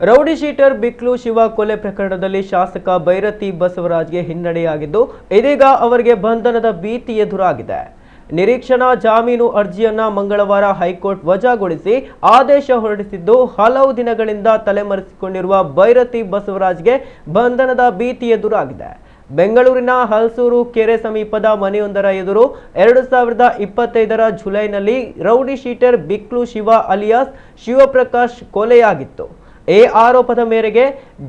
Rowdy sheeter Biklu Shiva ಕೊಲೆ ಪ್ರಕರಣದಲ್ಲಿ ಶಾಸಕ ಬೈರತಿ ಬಸವರಾಜ್ಗೆ ಹಿನ್ನಡೆಯಾಗಿದ್ದು ಇದೀಗ ಅವರಿಗೆ ಬಂಧನದ ಭೀತಿ ಎದುರಾಗಿದೆ. ನಿರೀಕ್ಷಣಾ ಜಾಮೀನು ಅರ್ಜಿಯನ್ನ ಮಂಗಳವಾರ ಹೈಕೋರ್ಟ್ ವಜಾಗೊಳಿಸಿ ಆದೇಶ ಹೊರಡಿಸಿದ್ದು ಹಲವು ದಿನಗಳಿಂದ ತಲೆಮರೆಸಿಕೊಂಡಿರುವ ಬೈರತಿ ಬಸವರಾಜ್ಗೆ ಬಂಧನದ ಭೀತಿ ಎದುರಾಗಿದೆ. ಬೆಂಗಳೂರಿನ ಹಲಸೂರು ಕೆರೆ ಸಮೀಪದ ಮನೆಯೊಂದರ ಎದುರು 2025ರ ಜುಲೈನಲ್ಲಿ rowdy sheeter Biklu Shiva alias Shivaprakash ಕೊಲೆಯಾಗಿತ್ತು. ಈ ಆರೋಪದ ಮೇರೆಗೆ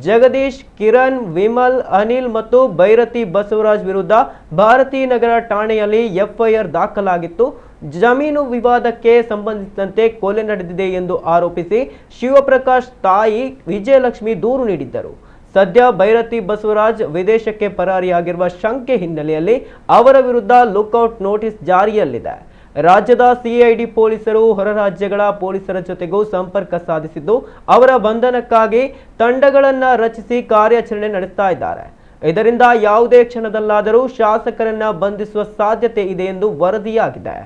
ಜಗದೀಶ್, ಕಿರಣ್, ವಿಮಲ್, ಅನಿಲ್ ಮತ್ತು ಬೈರತಿ ಬಸವರಾಜ್ ವಿರುದ್ಧ ಭಾರತೀನಗರ ಠಾಣೆಯಲ್ಲಿ ಎಫ್ಐಆರ್ ದಾಖಲಾಗಿತ್ತು. ಜಮೀನು ವಿವಾದಕ್ಕೆ ಸಂಬಂಧಿಸಿದಂತೆ ಕೊಲೆ ನಡೆದಿದೆ ಎಂದು ಆರೋಪಿಸಿ ಶಿವಪ್ರಕಾಶ್ ತಾಯಿ ವಿಜಯಲಕ್ಷ್ಮಿ ದೂರು ನೀಡಿದ್ದರು. ಸದ್ಯ ಬೈರತಿ ಬಸವರಾಜ್ ವಿದೇಶಕ್ಕೆ ಪರಾರಿಯಾಗಿರುವ ಶಂಕೆ ಹಿನ್ನೆಲೆಯಲ್ಲಿ ಅವರ ವಿರುದ್ಧ ಲುಕ್ಔಟ್ ನೋಟಿಸ್ ಜಾರಿಯಲ್ಲಿದೆ. ರಾಜ್ಯದ ಸಿಐಡಿ ಪೊಲೀಸರು ಹೊರ ರಾಜ್ಯಗಳ ಪೊಲೀಸರ ಜೊತೆಗೂ ಸಂಪರ್ಕ ಸಾಧಿಸಿದ್ದು ಅವರ ಬಂಧನಕ್ಕಾಗಿ ತಂಡಗಳನ್ನು ರಚಿಸಿ ಕಾರ್ಯಾಚರಣೆ ನಡೆಸ್ತಾ ಇದ್ದಾರೆ. ಇದರಿಂದ ಯಾವುದೇ ಕ್ಷಣದಲ್ಲಾದರೂ ಶಾಸಕರನ್ನ ಬಂಧಿಸುವ ಸಾಧ್ಯತೆ ಇದೆ ಎಂದು ವರದಿಯಾಗಿದೆ.